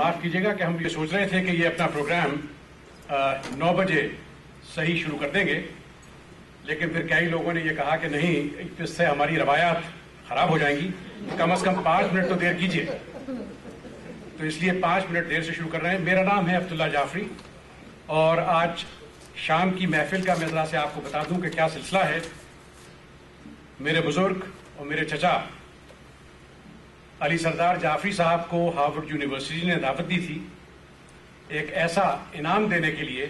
معاف کیجیے گا کہ ہم یہ سوچ رہے تھے کہ یہ اپنا پروگرام 9 بجے صحیح شروع کر دیں گے، لیکن پھر کئی لوگوں نے یہ کہا کہ نہیں، اس سے ہماری روایات خراب ہو جائیں گی، کم از کم 5 منٹ تو دیر کیجیے، تو اس لیے 5 منٹ دیر سے شروع کر رہے ہیں۔ میرا نام ہے عبداللہ جعفری، اور آج شام کی محفل کا میں ذرا سے آپ کو بتا دوں کہ کیا سلسلہ ہے۔ میرے بزرگ اور میرے چچا علی سردار جعفری صاحب کو ہارورڈ یونیورسٹی نے دعوت دی تھی ایک ایسا انعام دینے کے لیے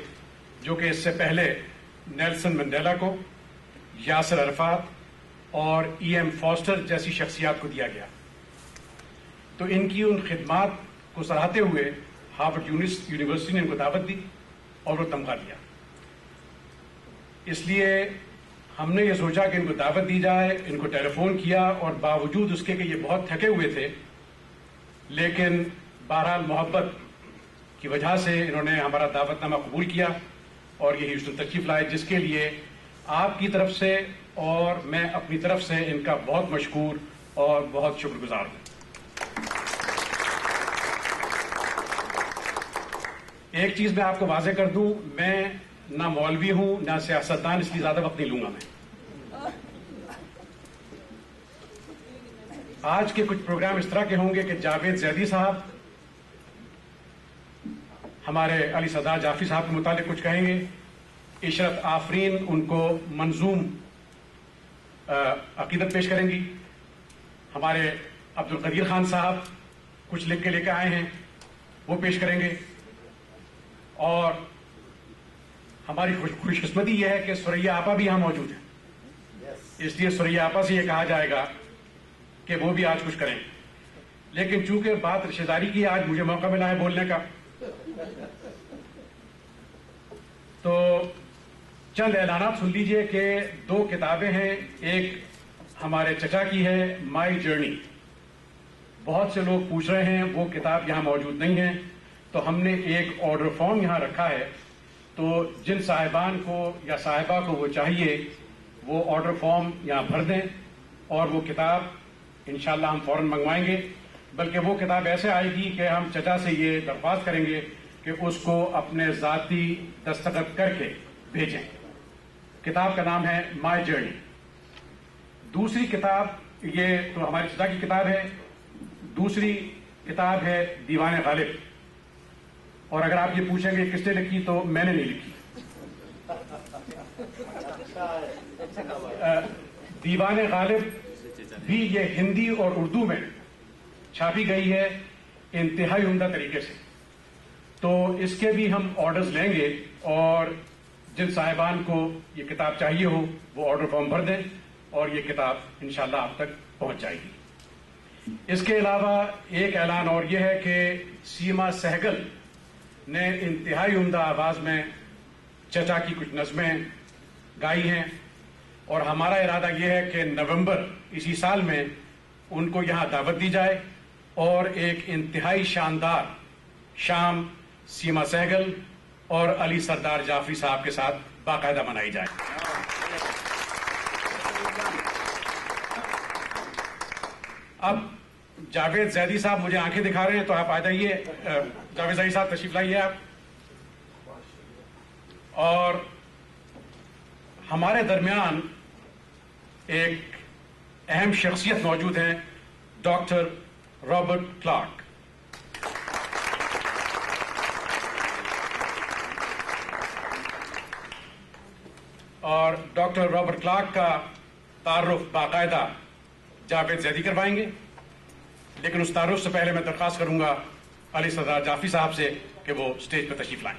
جو کہ اس سے پہلے نیلسن منڈیلا کو، یاسر عرفات اور ای ایم فاسٹر جیسی شخصیات کو دیا گیا۔ تو ان کی ان خدمات کو سراہتے ہوئے ہارورڈ یونیورسٹی نے ان کو دعوت دی اور وہ تمغہ دیا۔ اس لیے ہم نے یہ سوچا کہ ان کو دعوت دی جائے، ان کو ٹیلی فون کیا، اور باوجود اس کے کہ یہ بہت تھکے ہوئے تھے، لیکن بہرحال محبت کی وجہ سے انہوں نے ہمارا دعوت نامہ قبول کیا اور یہ ہیوسٹن تشریف لائے، جس کے لیے آپ کی طرف سے اور میں اپنی طرف سے ان کا بہت مشکور اور بہت شکر گزار ہوں۔ ایک چیز میں آپ کو واضح کر دوں، میں نہ مولوی ہوں نہ سیاستدان، اس لیے زیادہ وقت نہیں لوں گا میں۔ آج کے کچھ پروگرام اس طرح کے ہوں گے کہ جاوید زیدی صاحب ہمارے علی سردار جعفری صاحب کے متعلق کچھ کہیں گے، عشرت آفرین ان کو منظوم عقیدت پیش کریں گی، ہمارے عبدالقدیر خان صاحب کچھ لکھ کے لے کے آئے ہیں وہ پیش کریں گے، اور ہماری خوش قسمتی یہ ہے کہ سریا آپا بھی یہاں موجود ہیں، اس لیے سریا آپا سے یہ کہا جائے گا کہ وہ بھی آج کچھ کریں، لیکن چونکہ بات رشتہ داری کی، آج مجھے موقع ملا ہے بولنے کا، تو چند اعلانات سن لیجئے کہ 2 کتابیں ہیں۔ ایک ہمارے چچا کی ہے، مائی جرنی، بہت سے لوگ پوچھ رہے ہیں وہ کتاب یہاں موجود نہیں ہے، تو ہم نے ایک آرڈر فارم یہاں رکھا ہے، تو جن صاحبان کو یا صاحبہ کو وہ چاہیے وہ آرڈر فارم یہاں بھر دیں، اور وہ کتاب انشاءاللہ ہم فوراً منگوائیں گے، بلکہ وہ کتاب ایسے آئے گی کہ ہم چچا سے یہ درخواست کریں گے کہ اس کو اپنے ذاتی دستخط کر کے بھیجیں۔ کتاب کا نام ہے مائی جرنی۔ دوسری کتاب، یہ تو ہمارے چچا کی کتاب ہے، دوسری کتاب ہے دیوان غالب، اور اگر آپ یہ پوچھیں گے کس نے لکھی تو میں نے نہیں لکھی۔ دیوان غالب بھی یہ ہندی اور اردو میں چھاپی گئی ہے انتہائی عمدہ طریقے سے، تو اس کے بھی ہم آرڈرز لیں گے، اور جن صاحبان کو یہ کتاب چاہیے ہو وہ آرڈر فارم بھر دیں اور یہ کتاب انشاءاللہ آپ تک پہنچ جائے گی۔ اس کے علاوہ ایک اعلان اور یہ ہے کہ سیما سہگل نے انتہائی عمدہ آواز میں چچا کی کچھ نظمیں گائی ہیں، اور ہمارا ارادہ یہ ہے کہ نومبر اسی سال میں ان کو یہاں دعوت دی جائے اور ایک انتہائی شاندار شام سیما سہگل اور علی سردار جعفری صاحب کے ساتھ باقاعدہ منائی جائے۔ اب جاوید زیدی صاحب مجھے آنکھیں دکھا رہے ہیں، تو آپ آ جائیے، جاوید زیدی صاحب تشریف لائیے آپ۔ اور ہمارے درمیان ایک اہم شخصیت موجود ہیں، ڈاکٹر رابرٹ کلارک۔ اور ڈاکٹر رابرٹ کلارک کا تعارف باقاعدہ جاوید زیدی کروائیں گے، لیکن اس تعارف سے پہلے میں درخواست کروں گا علی سردار جعفری صاحب سے کہ وہ اسٹیج پہ تشریف لائیں۔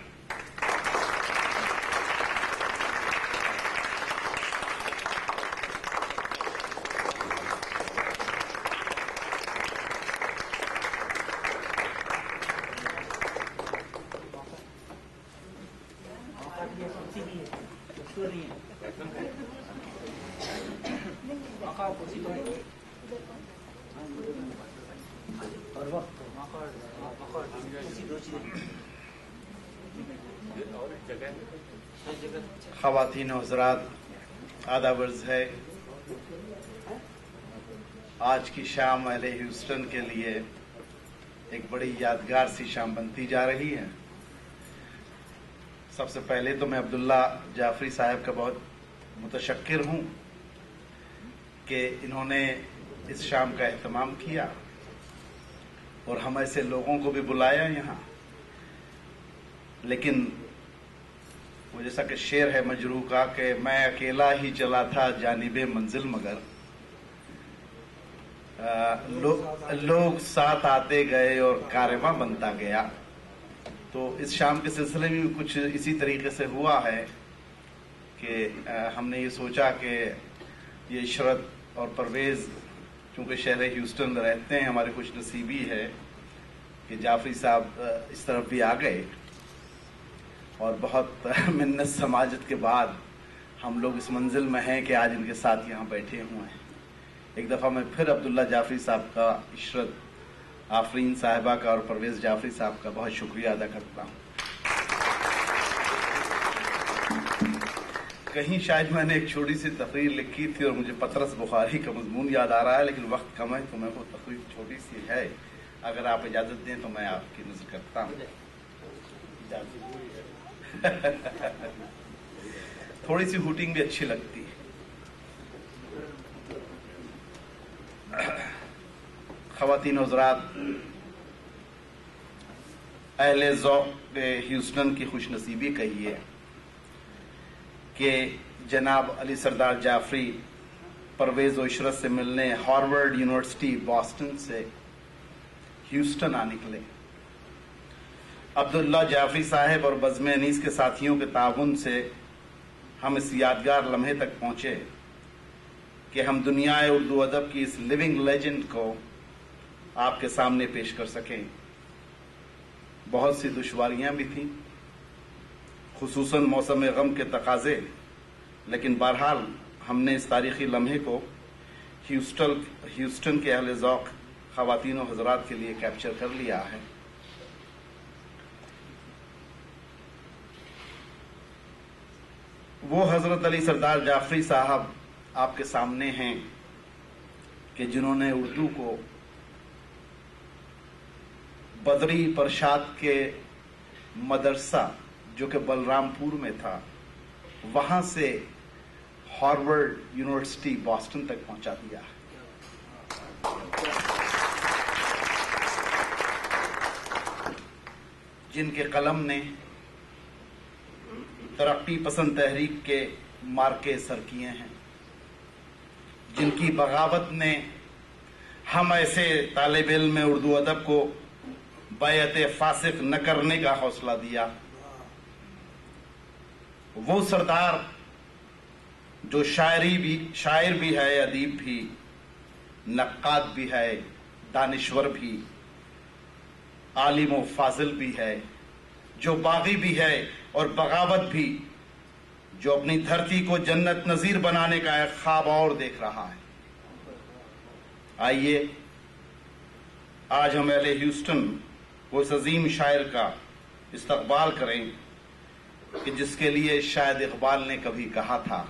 خواتین و حضرات، آداب عرض ہے۔ آج کی شام اہل ہیوسٹن کے لیے ایک بڑی یادگار سی شام بنتی جا رہی ہے. سب سے پہلے تو میں عبداللہ جعفری صاحب کا بہت متشکر ہوں کہ انہوں نے اس شام کا اہتمام کیا اور ہم ایسے لوگوں کو بھی بلایا یہاں. لیکن وہ جیسا کہ شعر ہے مجروح کا کہ میں اکیلا ہی چلا تھا جانب منزل مگر لوگ ساتھ آتے گئے اور کارواں بنتا گیا. تو اس شام کے سلسلے میں بھی کچھ اسی طریقے سے ہوا ہے کہ ہم نے یہ سوچا کہ یہ عشرت اور پرویز چونکہ شہر ہیوسٹن میں رہتے ہیں، ہماری خوش نصیبی ہے کہ جعفری صاحب اس طرف بھی آ گئے اور بہت منت سماجت کے بعد ہم لوگ اس منزل میں ہیں کہ آج ان کے ساتھ یہاں بیٹھے ہوئے ہیں. ایک دفعہ میں پھر عبداللہ جعفری صاحب کا، عشرت آفرین صاحبہ کا اور پرویز جعفری صاحب کا بہت شکریہ ادا کرتا ہوں. کہیں شاید میں نے ایک چھوٹی سی تقریر لکھی تھی اور مجھے پطرس بخاری کا مضمون یاد آ رہا ہے، لیکن وقت کم ہے تو میں وہ تقریر چھوٹی سی ہے، اگر آپ اجازت دیں تو میں آپ کی نظر کرتا ہوں. تھوڑی سی ہوٹنگ بھی اچھی لگتی ہے. خواتین و حضرات، اہل ذوق ہیوسٹن کی خوش نصیبی کہیے کہ جناب علی سردار جعفری پرویز و عشرت سے ملنے ہارورڈ یونیورسٹی باسٹن سے ہیوسٹن آ نکلے. عبداللہ جعفری صاحب اور بزم انیس کے ساتھیوں کے تعاون سے ہم اس یادگار لمحے تک پہنچے کہ ہم دنیا اردو ادب کی اس لیونگ لیجنڈ کو آپ کے سامنے پیش کر سکیں. بہت سی دشواریاں بھی تھیں، خصوصاً موسم غم کے تقاضے، لیکن بہرحال ہم نے اس تاریخی لمحے کو ہیوسٹن کے اہل ذوق خواتین و حضرات کے لیے کیپچر کر لیا ہے. وہ حضرت علی سردار جعفری صاحب آپ کے سامنے ہیں کہ جنہوں نے اردو کو بدری پرشاد کے مدرسہ جو کہ بلرام پور میں تھا وہاں سے ہارورڈ یونیورسٹی باسٹن تک پہنچا دیا. جن کے قلم نے ترقی پسند تحریک کے مارکے سر کیے ہیں، جن کی بغاوت نے ہم ایسے طالب علم اردو ادب کو بیعت فاسق نہ کرنے کا حوصلہ دیا. وہ سردار جو شاعر بھی ہے، ادیب بھی، نقاد بھی ہے، دانشور بھی، عالم و فاضل بھی ہے، جو باغی بھی ہے اور بغاوت بھی، جو اپنی دھرتی کو جنت نظیر بنانے کا ایک خواب اور دیکھ رہا ہے. آئیے آج ہم اہل ہیوسٹن وہ اس عظیم شاعر کا استقبال کریں کہ جس کے لیے شاید اقبال نے کبھی کہا تھا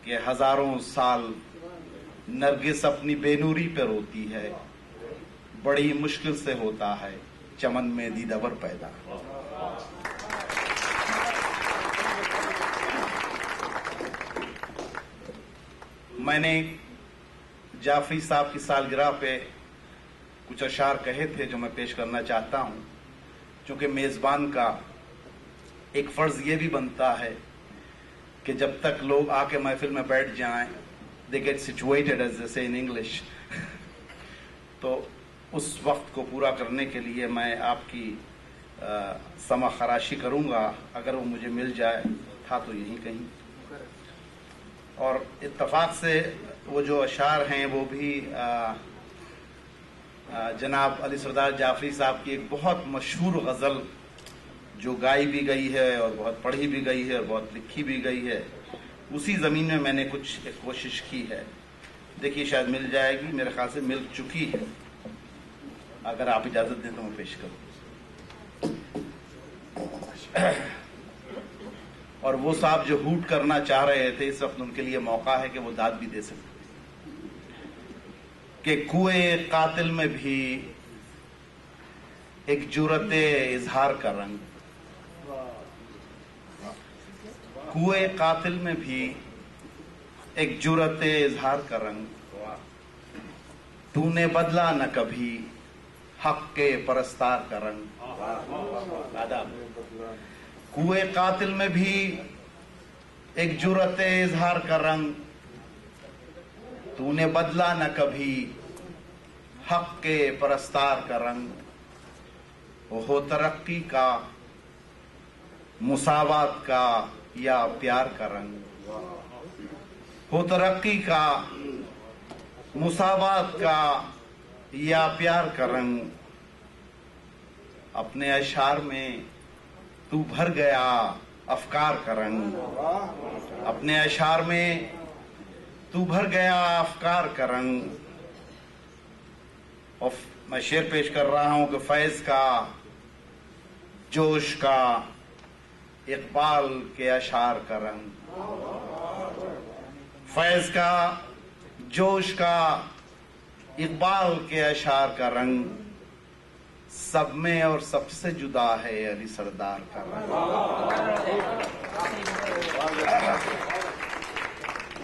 کہ ہزاروں سال نرگس اپنی بے نوری پہ روتی ہے، بڑی مشکل سے ہوتا ہے چمن میں دیدور پیدا. میں نے جعفری صاحب کی سالگرہ پہ کچھ اشعار کہے تھے جو میں پیش کرنا چاہتا ہوں، چونکہ میزبان کا ایک فرض یہ بھی بنتا ہے کہ جب تک لوگ آ کے محفل میں بیٹھ جائیں they get situated as they say in English تو اس وقت کو پورا کرنے کے لیے میں آپ کی سما خراشی کروں گا، اگر وہ مجھے مل جائے، تھا تو یہیں کہیں. اور اتفاق سے وہ جو اشعار ہیں وہ بھی جناب علی سردار جعفری صاحب کی ایک بہت مشہور غزل جو گائی بھی گئی ہے اور بہت پڑھی بھی گئی ہے اور بہت لکھی بھی گئی ہے، اسی زمین میں میں نے کچھ ایک کوشش کی ہے. دیکھیے شاید مل جائے گی، میرے خیال سے مل چکی ہے، اگر آپ اجازت دیں تو میں پیش کروں. اور وہ صاحب جو ہوٹ کرنا چاہ رہے تھے، اس وقت ان کے لیے موقع ہے کہ وہ داد بھی دے سکتے کہ کوئے قاتل میں بھی ایک جرت اظہار کا رنگ. کوئے قاتل میں بھی ایک جرت اظہار کا رنگ. تو نے بدلا نہ کبھی حق کے پرستار کا رنگ. کوئے قاتل میں بھی ایک جرت اظہار کا رنگ. تو نے بدلا نہ کبھی حق کے پرستار کا رنگ. ہو ترقی کا، مساوات کا یا پیار کا رنگ. ہو ترقی کا، مساوات کا یا پیار کا رنگ. اپنے اشعار میں تو بھر گیا افکار کا رنگ. اپنے اشعار میں تو بھر گیا افکار کا رنگ. اور میں شعر پیش کر رہا ہوں کہ فیض کا، جوش کا، اقبال کے اشعار کا رنگ. فیض کا، جوش کا، اقبال کے اشعار کا رنگ. سب میں اور سب سے جدا ہے علی سردار کا رنگ.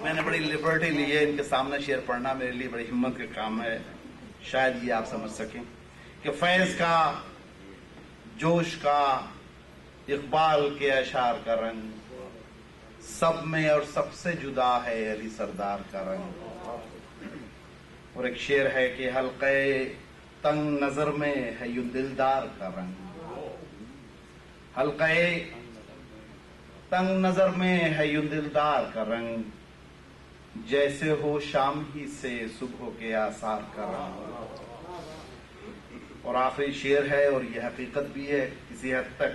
میں نے بڑی لبرٹی لی ہے ان کے سامنے شعر پڑھنا، میرے لیے بڑی ہمت کا کام ہے. شاید یہ آپ سمجھ سکیں کہ فیض کا، جوش کا، اقبال کے اشعار کا رنگ. سب میں اور سب سے جدا ہے علی سردار کا رنگ. اور ایک شعر ہے کہ حلقے تنگ نظر میں ہے یوں دلدار کا رنگ. حلقے تنگ نظر میں ہے یوں دلدار کا رنگ. جیسے ہو شام ہی سے صبح کے آثار کا رنگ. اور آخری شعر ہے، اور یہ حقیقت بھی ہے کسی حد تک،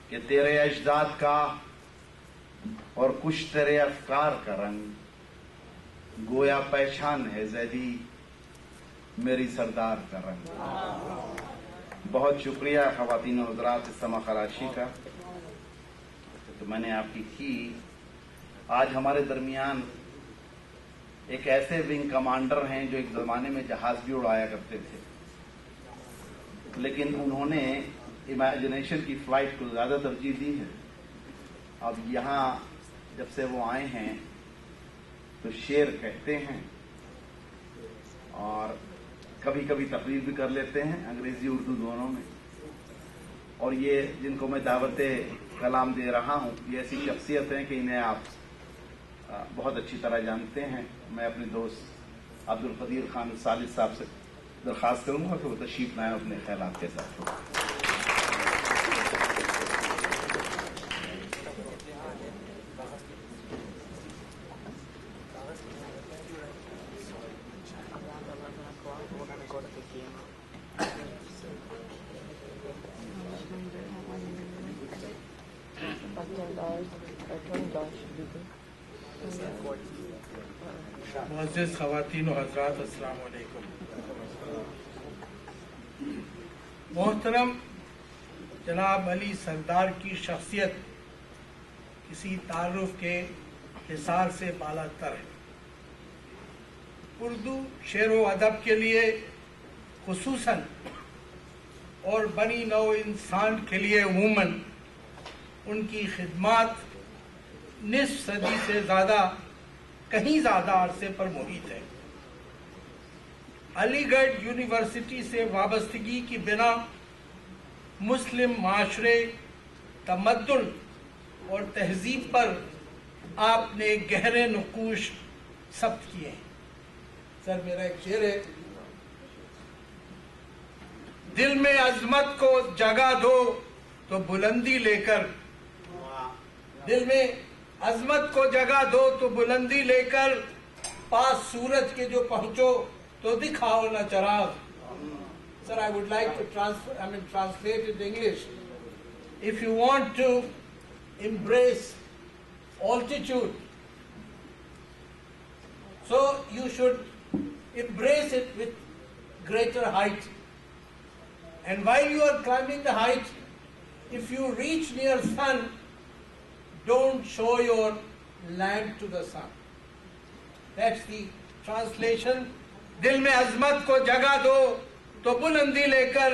کہ تیرے اجداد کا اور کچھ تیرے افکار کا رنگ. گویا پہچان ہے زیدی میری سردار کا رنگ. بہت شکریہ خواتین و حضرات استماع خراشی کا. تو میں نے آپ کی آج ہمارے درمیان ایک ایسے ونگ کمانڈر ہیں جو ایک زمانے میں جہاز بھی اڑایا کرتے تھے، لیکن انہوں نے امیجنیشن کی فلائٹ کو زیادہ ترجیح دی ہے. اب یہاں جب سے وہ آئے ہیں تو شعر کہتے ہیں اور کبھی کبھی تقریر بھی کر لیتے ہیں، انگریزی اردو دونوں میں. اور یہ جن کو میں دعوت کلام دے رہا ہوں، یہ ایسی شخصیت ہیں کہ انہیں آپ بہت اچھی طرح جانتے ہیں. میں اپنے دوست عبد القدیر خان ثالث صاحب سے درخواست کروں گا کہ وہ تشریف لائیں اپنے خیالات کے ساتھ. معزز خواتین و حضرات، السلام علیکم. محترم جناب علی سردار کی شخصیت کسی تعارف کے حصار سے بالا تر ہے. اردو شعر و ادب کے لیے خصوصاً اور بنی نوع انسان کے لیے عموماً ان کی خدمات نصف صدی سے زیادہ، کہیں زیادہ عرصے پر محیط ہے. علی گڑھ یونیورسٹی سے وابستگی کی بنا مسلم معاشرے، تمدن اور تہذیب پر آپ نے گہرے نقوش ثبت کیے ہیں. سر میرا ایک شعر ہے، دل میں عظمت کو جگہ دو تو بلندی لے کر، دل میں عظمت کو جگہ دو تو بلندی لے کر، پاس سورج کے جو پہنچو تو دکھاؤ نہ چراغ. Sir, I would like to translate it in English. If you want to embrace altitude, so you should embrace it with greater height. And while you are climbing the height, if you reach near sun, don't show your lamp to the sun. That's the translation. دل میں عظمت کو جگہ دو تو بلندی لے کر،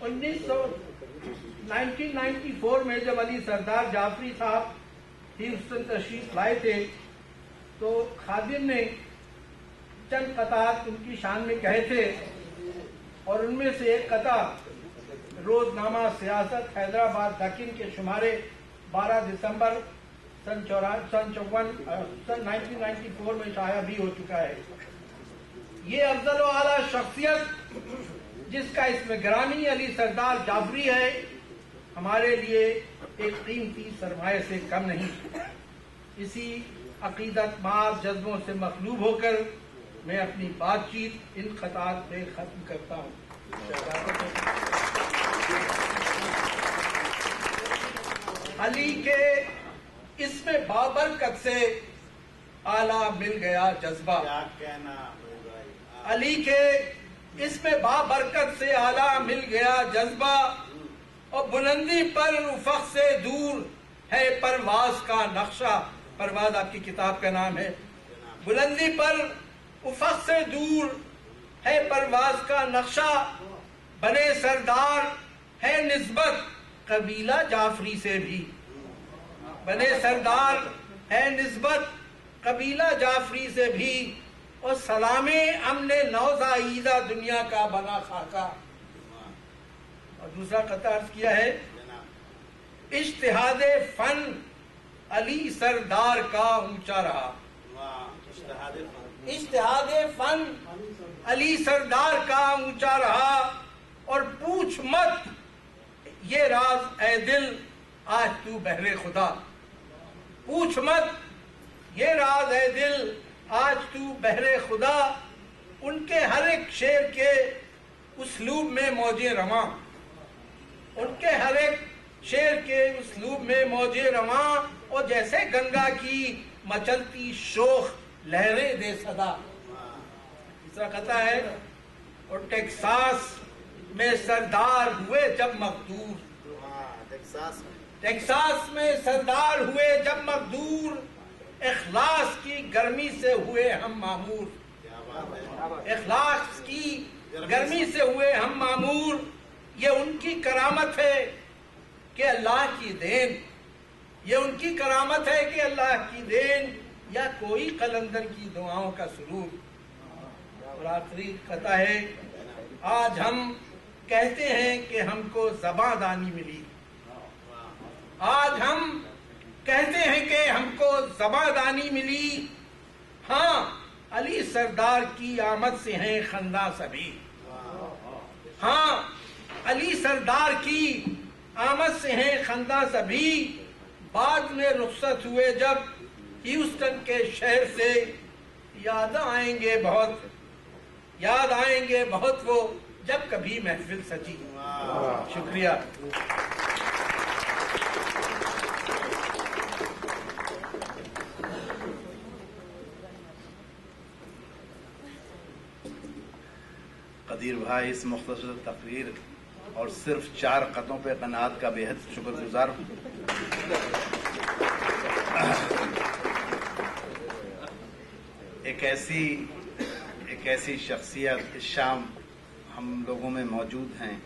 1994 میں جب علی سردار جعفری صاحب ہیوسٹن تشریف لائے تھے تو خادم نے چند قطعات ان کی شان میں کہے تھے، اور ان میں سے ایک قطع روزنامہ سیاست حیدرآباد دکن کے شمارے 12 دسمبر سن 1994 میں شائع بھی ہو چکا ہے۔ یہ افضل و اعلیٰ شخصیت جس کا اسم گرامی علی سردار جعفری ہے ہمارے لیے ایک قیمتی سرمایہ سے کم نہیں۔ اسی عقیدت مآب جذبوں سے مخلوب ہو کر میں اپنی بات چیت ان خطات پہ ختم کرتا ہوں۔ علی کے اسم بابرکت سے اعلیٰ مل گیا جذبہ، علی کے اسم بابرکت سے اعلیٰ مل گیا جذبہ، اور بلندی پر افق سے دور ہے پرواز کا نقشہ۔ پرواز آپ کی کتاب کا نام ہے۔ بلندی پر افق سے دور ہے پرواز کا نقشہ، بنے سردار ہے نسبت قبیلہ جعفری سے بھی، بنے سردار ہے نسبت قبیلہ جعفری سے بھی، اور سلام امن نوزائیدہ دنیا کا بنا خاکہ۔ اور دوسرا قطعہ عرض کیا ہے، اجتہاد فن علی سردار کا اونچا رہا، اجتہاد فن علی سردار کا اونچا رہا، اور پوچھ مت یہ راز اے دل آج تو بہر خدا، پوچھ مت یہ راز اے دل آج تو بہر خدا۔ ان کے ہر ایک شعر کے اسلوب میں موجیں رواں، ان کے ہر ایک شعر کے اسلوب میں موجیں رواں، اور جیسے گنگا کی مچلتی شوخ لہریں دے صدا۔ تیسرا قطعہ ہے، اور ٹیکساس میں سردار ہوئے جب مقدور، ٹیکساس میں سردار ہوئے جب مقدور، اخلاص کی گرمی سے ہوئے ہم معمور، اخلاص کی گرمی سے ہوئے ہم معمور۔ یہ ان کی کرامت ہے کہ اللہ کی دین، یہ ان کی کرامت ہے کہ اللہ کی دین، یا کوئی قلندر کی دعاؤں کا سرور۔ اور آخری قطعہ ہے، آج ہم کہتے ہیں کہ ہم کو زباں دانی ملی، آج ہم کہتے ہیں کہ ہم کو زباں دانی ملی، ہاں علی سردار کی آمد سے ہیں خنداں سبھی، ہاں علی سردار کی آمد سے ہیں خنداں سبھی۔ بعد میں رخصت ہوئے جب ہیوسٹن کے شہر سے، یاد آئیں گے بہت، یاد آئیں گے بہت وہ جب کبھی محفل سجی۔ شکریہ۔ قدیر بھائی اس مختصر تقریر اور صرف 4 قطعوں پہ قناعت کا بے حد شکر گزار ہوں۔ ایک ایسی شخصیت اس شام ہم لوگوں میں موجود ہیں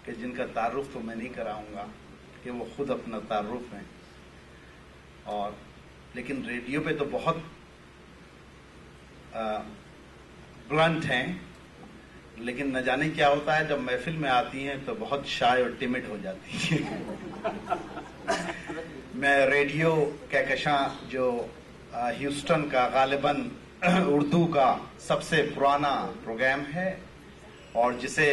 کہ جن کا تعارف تو میں نہیں کراؤں گا، کہ وہ خود اپنا تعارف ہیں، اور لیکن ریڈیو پہ تو بہت بلنٹ ہیں، لیکن نہ جانے کیا ہوتا ہے جب محفل میں آتی ہیں تو بہت شائع اور ٹمڈ ہو جاتی ہیں۔ میں ریڈیو کہکشاں جو ہیوسٹن کا غالباً اردو کا سب سے پرانا پروگرام ہے، اور جسے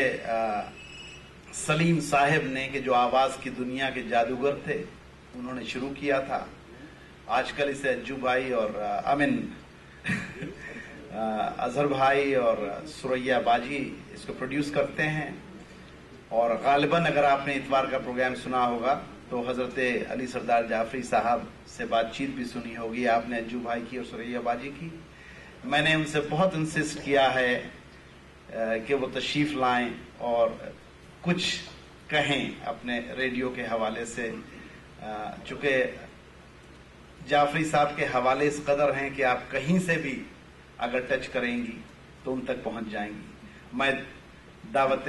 سلیم صاحب نے، کہ جو آواز کی دنیا کے جادوگر تھے، انہوں نے شروع کیا تھا۔ آج کل اسے اجو بھائی اور اظہر بھائی اور سریا باجی اس کو پروڈیوس کرتے ہیں، اور غالباً اگر آپ نے اتوار کا پروگرام سنا ہوگا تو حضرت علی سردار جعفری صاحب سے بات چیت بھی سنی ہوگی آپ نے، اجو بھائی کی اور سریا باجی کی۔ میں نے ان سے بہت انسسٹ کیا ہے کہ وہ تشریف لائیں اور کچھ کہیں اپنے ریڈیو کے حوالے سے، چونکہ جعفری صاحب کے حوالے اس قدر ہیں کہ آپ کہیں سے بھی اگر ٹچ کریں گی تو ان تک پہنچ جائیں گی۔ میں دعوت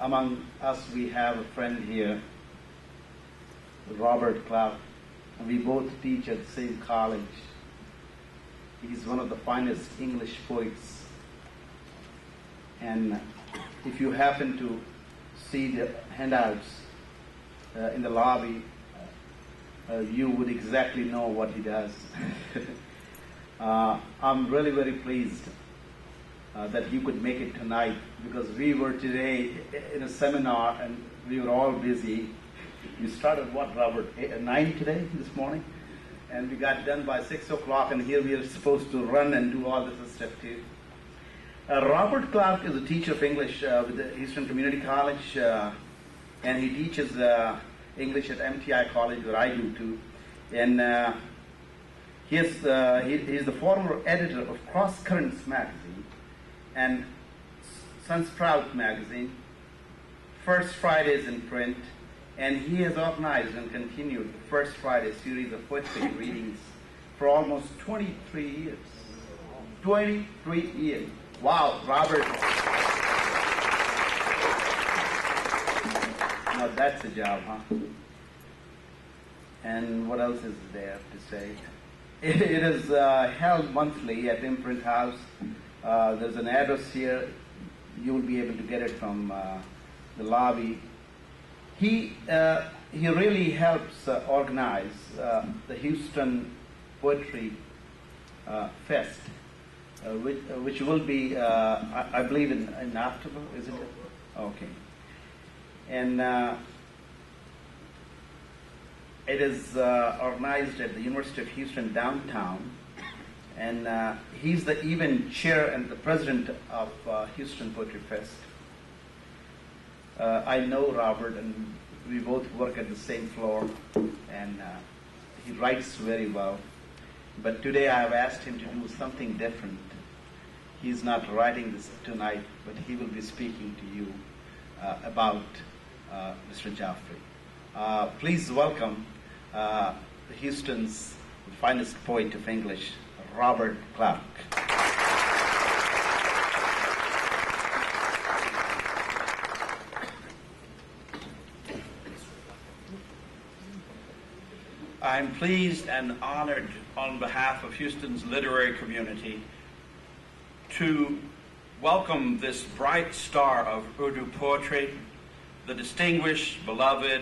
Among us we have a friend here, Robert Clark. We both teach at the same college. He's one of the finest English poets. And if you happen to see the handouts in the lobby, you would exactly know what he does. I'm really very pleased that you could make it tonight, because we were today in a seminar and we were all busy. We started what, Robert, 9 today, this morning? And we got done by 6 o'clock, and here we are supposed to run and do all this stuff too. Robert Clark is a teacher of English with the Eastern Community College, and he teaches English at MTI College, where I do too. And he's the former editor of Cross Currents magazine and Sunsprout magazine, First Fridays in print, and he has organized and continued the First Friday series of poetry readings for almost 23 years. 23 years. Wow, Robert. Now that's a job, huh? And what else is there to say? It is held monthly at Imprint House. There's an address here. You will be able to get it from the lobby. He really helps organize the Houston Poetry Fest, which will be, I believe, in October, isn't it? Okay. And it is organized at the University of Houston downtown, and he's the event chair and the president of Houston Poetry Fest. I know Robert, and we both work at the same floor, and he writes very well. But today I have asked him to do something different. He's not writing this tonight, but he will be speaking to you about Mr. Jaffrey. Please welcome Houston's finest poet of English, Robert Clark. I'm pleased and honored on behalf of Houston's literary community to welcome this bright star of Urdu poetry, the distinguished, beloved,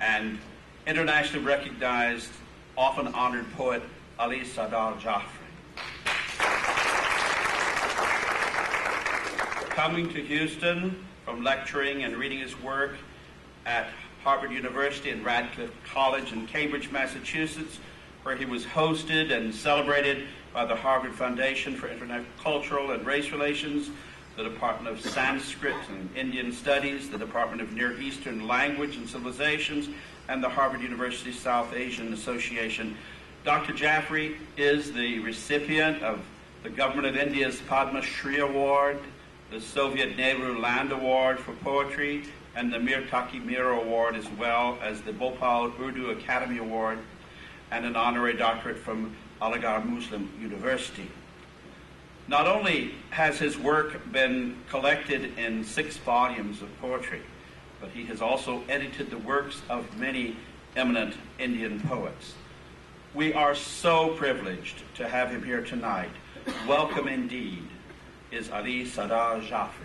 and internationally recognized, often honored poet Ali Sardar Jafri. Coming to Houston from lecturing and reading his work at Harvard University and Radcliffe College in Cambridge, Massachusetts, where he was hosted and celebrated by the Harvard Foundation for Intercultural and Race Relations, the Department of Sanskrit and Indian Studies, the Department of Near Eastern Language and Civilizations, and the Harvard University South Asian Association. Dr. Jafri is the recipient of the Government of India's Padma Shri Award, the Soviet Nehru Land Award for Poetry, and the Mir Taqi Mir Award, as well as the Bhopal Urdu Academy Award, and an honorary doctorate from Aligarh Muslim University. Not only has his work been collected in 6 volumes of poetry, but he has also edited the works of many eminent Indian poets. We are so privileged to have him here tonight. Welcome indeed is Ali Sardar Jafri.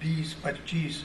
20-25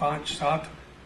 5-7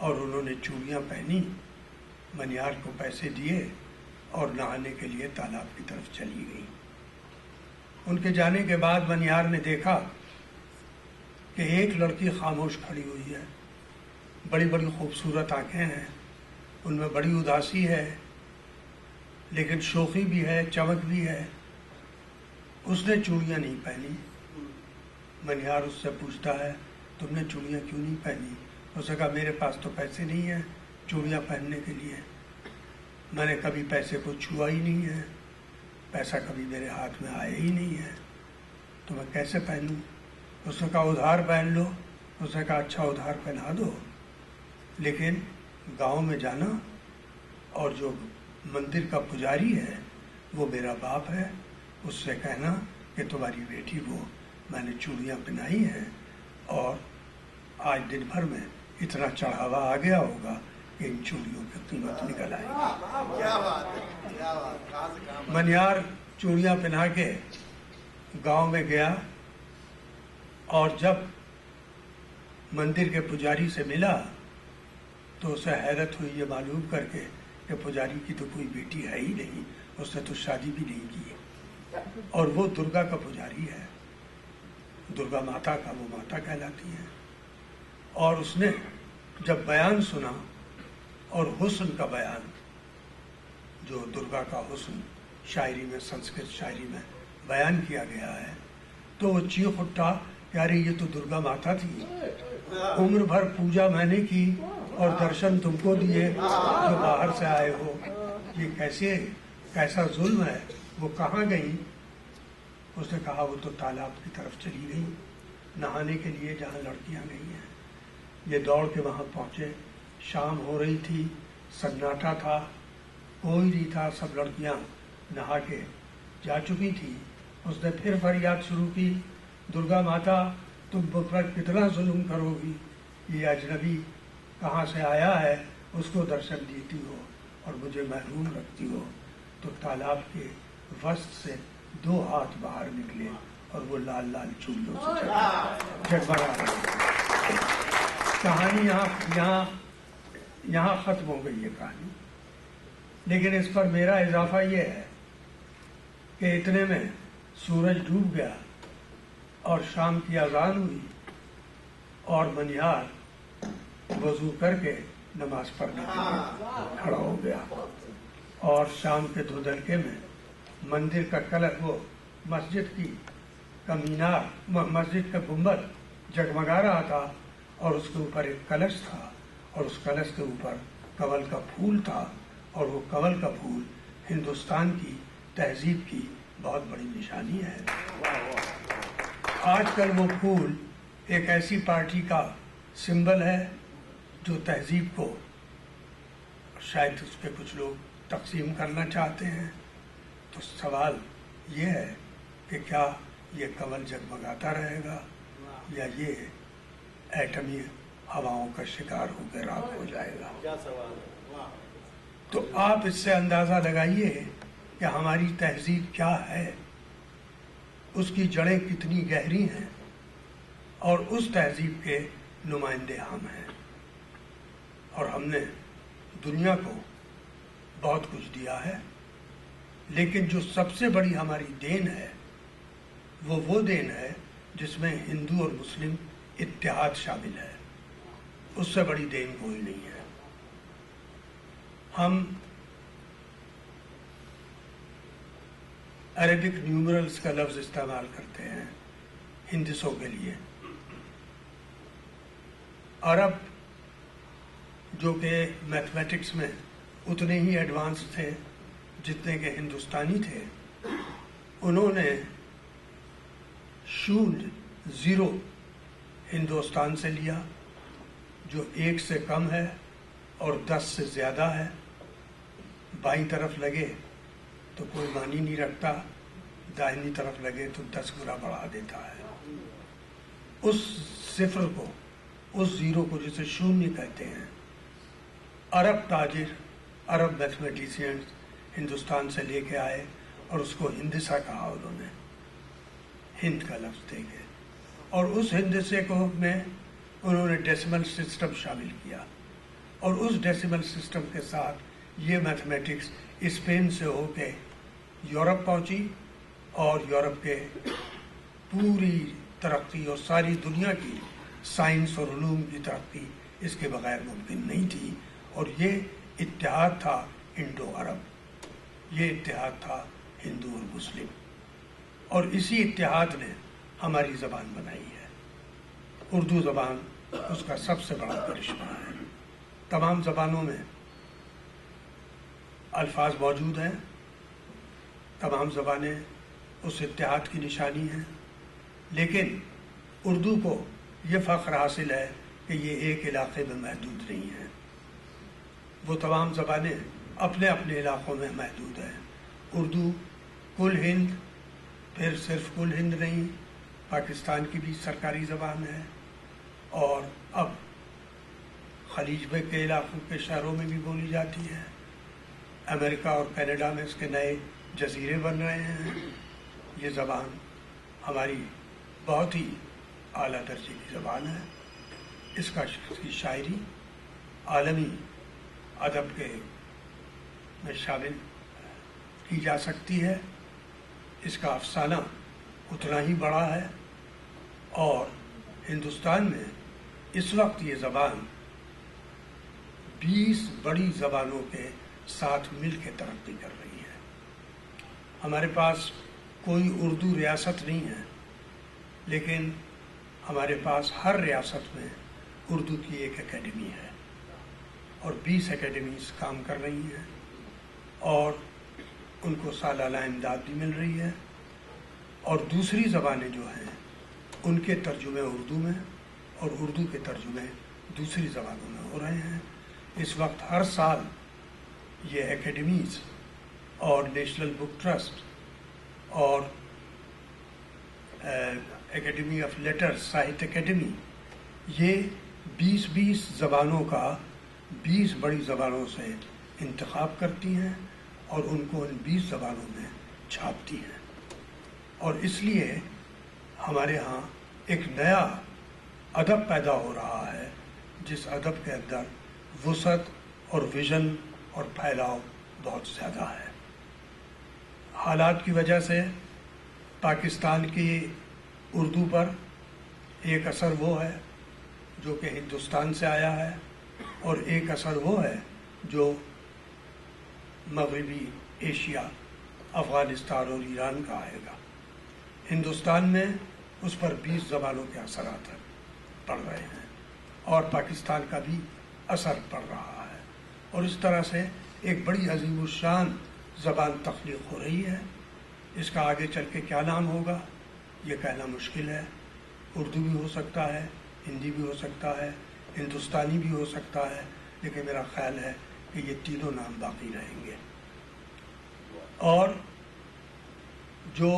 اور انہوں نے چوڑیاں پہنی، منیہار کو پیسے دیے اور نہانے کے لیے تالاب کی طرف چلی گئی۔ ان کے جانے کے بعد منیہار نے دیکھا کہ ایک لڑکی خاموش کھڑی ہوئی ہے، بڑی بڑی خوبصورت آنکھیں ہیں، ان میں بڑی اداسی ہے، لیکن شوخی بھی ہے، چمک بھی ہے۔ اس نے چوڑیاں نہیں پہنی۔ منیہار اس سے پوچھتا ہے تم نے چوڑیاں کیوں نہیں پہنی؟ اس نے کہا میرے پاس تو پیسے نہیں ہیں چوڑیاں پہننے کے لیے، میں نے کبھی پیسے کو چھوا ہی نہیں ہے، پیسہ کبھی میرے ہاتھ میں آیا ہی نہیں ہے، تو میں کیسے پہنوں؟ اس نے کہا ادھار پہن لو۔ اس نے کہا اچھا ادھار پہنا دو، لیکن گاؤں میں جانا اور جو مندر کا پجاری ہے وہ میرا باپ ہے، اس سے کہنا کہ تمہاری بیٹی کو میں نے چوڑیاں پہنائی ہیں اور آج دن بھر میں اتنا چڑھاوا آ گیا ہوگا کہ ان چوڑیوں کی قیمت نکل آئے گی۔ منیہار چوڑیاں پہنا کے گاؤں میں گیا اور جب مندر کے پجاری سے ملا تو اسے حیرت ہوئی یہ معلوم کر کے کہ پجاری کی تو کوئی بیٹی ہے ہی نہیں، اس نے تو شادی بھی نہیں کی، اور وہ درگا کا پجاری ہے، درگا ماتا کا وہ ماتا کہلاتی ہے۔ اور اس نے جب بیان سنا اور حسن کا بیان، جو درگا کا حسن شاعری میں، سنسکرت شاعری میں بیان کیا گیا ہے، تو وہ چیخ اٹھا کہ ارے یہ تو درگا ماتا تھی، عمر بھر پوجا میں نے کی اور درشن تم کو دیے جو باہر سے آئے ہو، یہ کیسا ظلم ہے، وہ کہاں گئی؟ اس نے کہا وہ تو تالاب کی طرف چلی گئی نہانے کے لیے جہاں لڑکیاں گئی ہیں۔ یہ دوڑ کے وہاں پہنچے، شام ہو رہی تھی، سناٹا تھا، کوئی نہیں تھا، سب لڑکیاں نہا کے جا چکی تھی۔ اس نے پھر فریاد شروع کی درگا ماتا تم پر کتنا ظلم کرو گی، یہ اجنبی کہاں سے آیا ہے اس کو درشن دیتی ہو اور مجھے محروم رکھتی ہو۔ تو تالاب کے وسط سے 2 ہاتھ باہر نکلے اور وہ لال لال چوڑیوں سے جگمگا رہے۔ کہانی یہاں ختم ہو گئی ہے کہانی، لیکن اس پر میرا اضافہ یہ ہے کہ اتنے میں سورج ڈوب گیا اور شام کی اذان ہوئی اور منیہار وضو کر کے نماز پڑھنے کے لیے کھڑا ہو گیا، اور شام کے دھندلکے میں مندر کا کلش، وہ مسجد کا مینار، مسجد کا گنبد جگمگا رہا تھا اور اس کے اوپر ایک کلش تھا اور اس کلش کے اوپر کنول کا پھول تھا، اور وہ کنول کا پھول ہندوستان کی تہذیب کی بہت بڑی نشانی ہے۔ آج کل وہ پھول ایک ایسی پارٹی کا سمبل ہے جو تہذیب کو شاید اس کے کچھ لوگ تقسیم کرنا چاہتے ہیں۔ تو سوال یہ ہے کہ کیا یہ کنول جگمگاتا رہے گا یا یہ ایٹمی ہواؤں کا شکار ہو کے راکھ ہو جائے گا؟ تو آپ اس سے اندازہ لگائیے کہ ہماری تہذیب کیا ہے، اس کی جڑیں کتنی گہری ہیں، اور اس تہذیب کے نمائندے ہم ہیں، اور ہم نے دنیا کو بہت کچھ دیا ہے، لیکن جو سب سے بڑی ہماری دین ہے وہ دین ہے جس میں ہندو اور مسلم اتحاد شامل ہے، اس سے بڑی دین کوئی نہیں ہے۔ ہم عربک نیومرلز کا لفظ استعمال کرتے ہیں ہندسوں کے لیے۔ عرب جو کہ میتھمیٹکس میں اتنے ہی ایڈوانس تھے جتنے کہ ہندوستانی تھے، انہوں نے 0 ہندوستان سے لیا جو 1 سے کم ہے اور 10 سے زیادہ ہے، بائیں طرف لگے تو کوئی معنی نہیں رکھتا، دائنی طرف لگے تو 10 گنا بڑھا دیتا ہے۔ اس صفر کو، اس 0 کو جسے 0 کہتے ہیں، عرب تاجر، عرب میتھمیٹیشینز ہندوستان سے لے کے آئے اور اس کو ہندسہ کہا، انہوں نے ہند کا لفظ دے کے، اور اس ہندسے کو میں انہوں نے ڈیسیمل سسٹم شامل کیا، اور اس ڈیسیمل سسٹم کے ساتھ یہ میتھمیٹکس اسپین سے ہو کے یورپ پہنچی اور یورپ کے پوری ترقی اور ساری دنیا کی سائنس اور علوم کی ترقی اس کے بغیر ممکن نہیں تھی. اور یہ اتحاد تھا انڈو عرب، یہ اتحاد تھا ہندو اور مسلم، اور اسی اتحاد نے ہماری زبان بنائی ہے. اردو زبان اس کا سب سے بڑا کرشمہ ہے. تمام زبانوں میں الفاظ موجود ہیں، تمام زبانیں اس اتحاد کی نشانی ہیں، لیکن اردو کو یہ فخر حاصل ہے کہ یہ ایک علاقے میں محدود نہیں ہے. وہ تمام زبانیں اپنے اپنے علاقوں میں محدود ہیں. اردو کل ہند، پھر صرف کل ہند نہیں، پاکستان کی بھی سرکاری زبان ہے، اور اب خلیج کے علاقوں کے شہروں میں بھی بولی جاتی ہے. امریکہ اور کینیڈا میں اس کے نئے جزیرے بن رہے ہیں. یہ زبان ہماری بہت ہی اعلیٰ درجے کی زبان ہے. اس کی شاعری عالمی ادب کے میں شامل کی جا سکتی ہے. اس کا افسانہ اتنا ہی بڑا ہے، اور ہندوستان میں اس وقت یہ زبان 20 بڑی زبانوں کے ساتھ مل کے ترقی کر رہی ہے. ہمارے پاس کوئی اردو ریاست نہیں ہے، لیکن ہمارے پاس ہر ریاست میں اردو کی ایک اکیڈمی ہے، اور 20 اکیڈمیز کام کر رہی ہیں، اور ان کو سالانہ امداد بھی مل رہی ہے. اور دوسری زبانیں جو ہیں ان کے ترجمے اردو میں اور اردو کے ترجمے دوسری زبانوں میں ہو رہے ہیں. اس وقت ہر سال یہ اکیڈمیز اور نیشنل بک ٹرسٹ اور academy of letters, Sahitya academy, یہ 20 زبانوں کا 20 بڑی زبانوں سے انتخاب کرتی ہیں اور ان کو ان 20 زبانوں میں چھاپتی ہیں. اور اس لیے ہمارے ہاں ایک نیا ادب پیدا ہو رہا ہے، جس ادب کے اندر وسعت اور ویژن اور پھیلاؤ بہت زیادہ ہے. حالات کی وجہ سے پاکستان کی اردو پر ایک اثر وہ ہے جو کہ ہندوستان سے آیا ہے، اور ایک اثر وہ ہے جو مغربی ایشیا، افغانستان اور ایران کا آئے گا. ہندوستان میں اس پر 20 زبانوں کے اثرات پڑ رہے ہیں، اور پاکستان کا بھی اثر پڑ رہا ہے، اور اس طرح سے ایک بڑی عظیم الشان زبان تخلیق ہو رہی ہے. اس کا آگے چل کے کیا نام ہوگا یہ کہنا مشکل ہے. اردو بھی ہو سکتا ہے، ہندی بھی ہو سکتا ہے، ہندوستانی بھی ہو سکتا ہے، لیکن میرا خیال ہے کہ یہ تینوں نام باقی رہیں گے. اور جو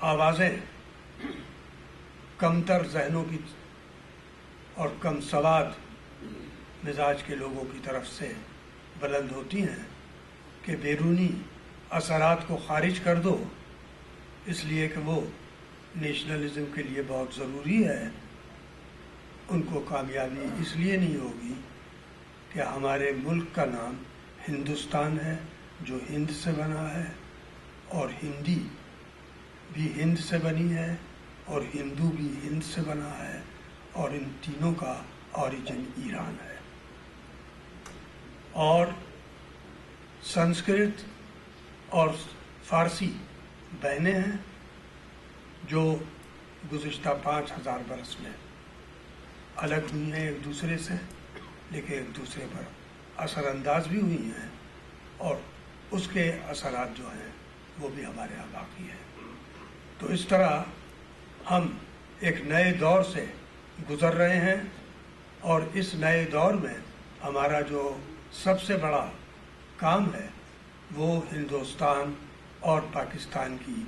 آوازیں کمتر ذہنوں کی اور کم سواد مزاج کے لوگوں کی طرف سے بلند ہوتی ہیں کہ بیرونی اثرات کو خارج کر دو، اس لیے کہ وہ نیشنلزم کے لیے بہت ضروری ہے، ان کو کامیابی اس لیے نہیں ہوگی کہ ہمارے ملک کا نام ہندوستان ہے جو ہند سے بنا ہے، اور ہندی بھی ہند سے بنی ہے، اور ہندو بھی ہند سے بنا ہے، اور ان تینوں کا اوریجن ایران ہے. اور سنسکرت اور فارسی بہنیں ہیں جو گزشتہ 5000 برس میں الگ ہوئی ہیں ایک دوسرے سے، لیکن ایک دوسرے پر اثر انداز بھی ہوئی ہیں، اور اس کے اثرات جو ہیں وہ بھی ہمارے یہاں باقی ہیں. تو اس طرح ہم ایک نئے دور سے گزر رہے ہیں، اور اس نئے دور میں ہمارا جو سب سے بڑا کام ہے وہ ہندوستان اور پاکستان کی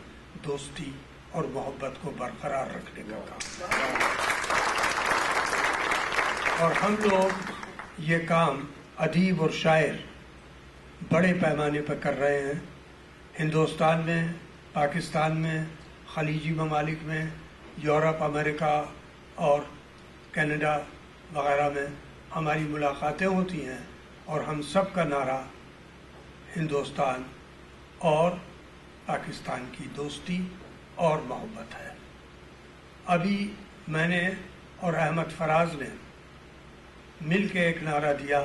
دوستی اور محبت کو برقرار رکھنے کا کام ہے. اور ہم لوگ یہ کام ادیب اور شاعر بڑے پیمانے پر کر رہے ہیں. ہندوستان میں، پاکستان میں، خلیجی ممالک میں، یورپ، امریکہ اور کینیڈا وغیرہ میں ہماری ملاقاتیں ہوتی ہیں اور ہم سب کا نعرہ ہندوستان اور پاکستان کی دوستی اور محبت ہے۔ ابھی میں نے اور احمد فراز نے مل کے ایک نعرہ دیا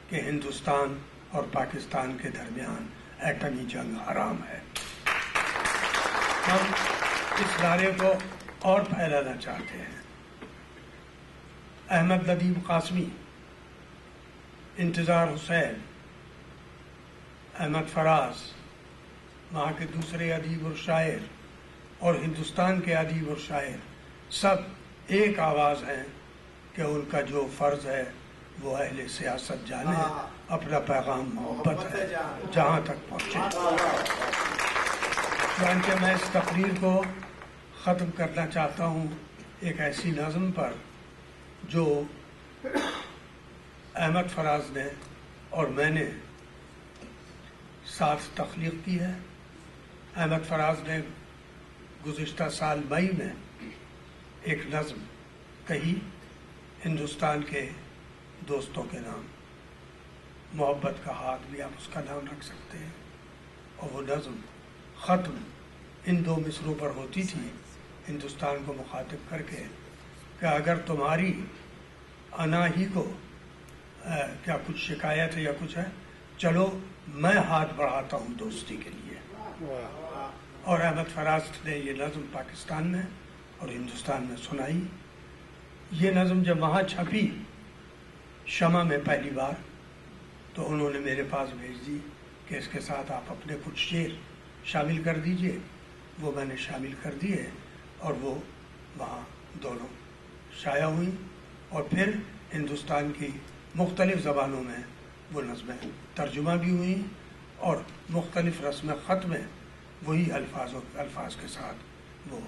کہ ہندوستان اور پاکستان کے درمیان ایٹمی جنگ حرام ہے۔ ہم اس نعرے کو اور پھیلانا چاہتے ہیں۔ احمد ندیم قاسمی، انتظار حسین، احمد فراز، وہاں کے دوسرے ادیب اور شاعر اور ہندوستان کے ادیب اور شاعر سب ایک آواز ہیں کہ ان کا جو فرض ہے وہ اہل سیاست جانے، اپنا پیغام محبت ہے جہاں تک پہنچے۔ چنانچہ میں اس تقریر کو ختم کرنا چاہتا ہوں ایک ایسی نظم پر جو احمد فراز نے اور میں نے ساتھ تخلیق کی ہے۔ احمد فراز نے گزشتہ سال مئی میں ایک نظم کہی ہندوستان کے دوستوں کے نام، محبت کا ہاتھ بھی آپ اس کا نام رکھ سکتے ہیں، اور وہ نظم ختم ان دو مصروں پر ہوتی تھی ہندوستان کو مخاطب کر کے کہ اگر تمہاری انا ہی کو کیا کچھ شکایت ہے یا کچھ ہے، چلو میں ہاتھ بڑھاتا ہوں دوستی کے لیے۔ اور احمد فراز نے یہ نظم پاکستان میں اور ہندوستان میں سنائی۔ یہ نظم جب وہاں چھپی شمع میں پہلی بار تو انہوں نے میرے پاس بھیج دی کہ اس کے ساتھ آپ اپنے کچھ شعر شامل کر دیجئے۔ وہ میں نے شامل کر دیے اور وہ وہاں دونوں شائع ہوئیں، اور پھر ہندوستان کی مختلف زبانوں میں وہ نظمیں ترجمہ بھی ہوئیں اور مختلف رسم خط میں وہی الفاظ کے ساتھ وہ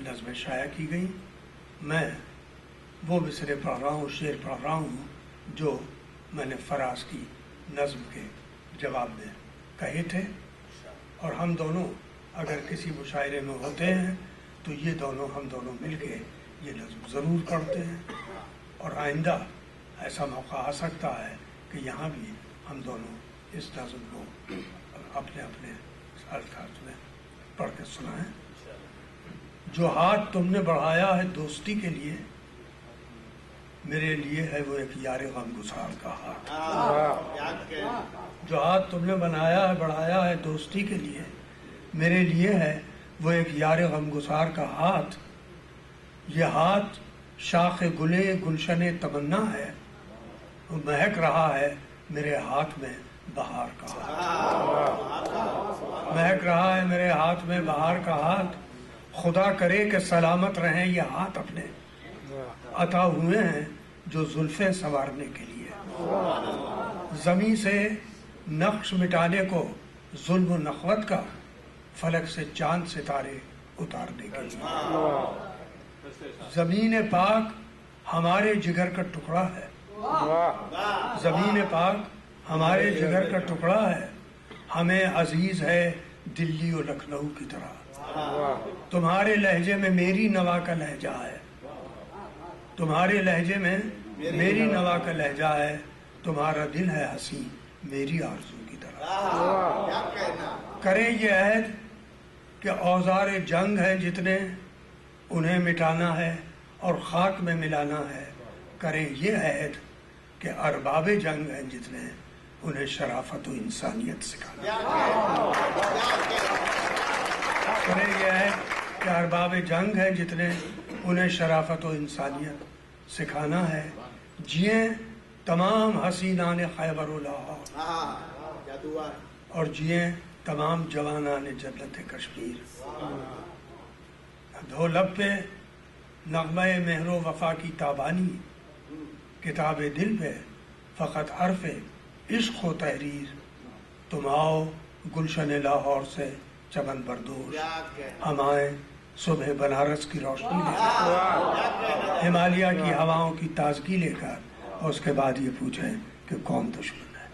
نظمیں شائع کی گئیں۔ میں وہ مصرے پڑھ رہا ہوں، شعر پڑھ رہا ہوں جو میں نے فراز کی نظم کے جواب میں کہے تھے، اور ہم دونوں اگر کسی مشاعرے میں ہوتے ہیں تو یہ دونوں ہم دونوں مل کے یہ نظم ضرور پڑھتے ہیں، اور آئندہ ایسا موقع آ سکتا ہے کہ یہاں بھی ہم دونوں اس نظم کو اپنے اپنے الفاظ میں پڑھ کے سنائیں۔ جو ہاتھ تم نے بڑھایا ہے دوستی کے لیے، میرے لیے ہے وہ ایک یار غم گسار کا ہاتھ۔ جو ہاتھ تم نے بڑھایا ہے دوستی کے لیے، میرے لیے ہے وہ ایک یار غم گسار کا ہاتھ۔ یہ ہاتھ شاخ گلے گلشن تمنا ہے، وہ مہک رہا ہے میرے ہاتھ میں بہار کا ہاتھ۔ مہک رہا ہے میرے ہاتھ میں بہار کا ہاتھ۔ خدا کرے کہ سلامت رہیں یہ ہاتھ اپنے، عطا ہوئے ہیں جو زلفیں سنوارنے کے لیے، زمین سے نقش مٹانے کو ظلم و نخوت کا، فلک سے چاند ستارے اتارنے کے لیے۔ زمین پاک ہمارے جگر کا ٹکڑا ہے، زمین پاک ہمارے جگر کا ٹکڑا ہے، ہمیں عزیز ہے دلی و لکھنؤ کی طرح۔ تمہارے لہجے میں میری نوا کا لہجہ ہے، تمہارے لہجے میں میری نوا کا لہجہ ہے، تمہارا دل ہے حسین میری آرزو کی طرح۔ کریں یہ عہد کہ اوزار جنگ ہیں جتنے، انہیں مٹانا ہے اور خاک میں ملانا ہے۔ کریں یہ عہد کہ ارباب جنگ ہیں جتنے، انہیں شرافت و انسانیت سکھانا ہے۔ کریں یہ عہد کہ ارباب جنگ ہیں جتنے، انہیں شرافت و انسانیت سکھانا ہے۔ جئیں تمام حسینان خیبر و لاہور، اور جئیں تمام جوانان جنت کشمیر۔ دھو لب پہ نغمہ مہر و وفا کی تابانی، کتاب دل پہ فقط حرف عشق و تحریر۔ تم آؤ گلشن لاہور سے چمن بردوش، ہم آئیں صبح بنارس کی روشنی لے کر، ہمالیہ کی ہواؤں کی تازگی لے کر، اور اس کے بعد یہ پوچھیں کہ کون دشمن ہے۔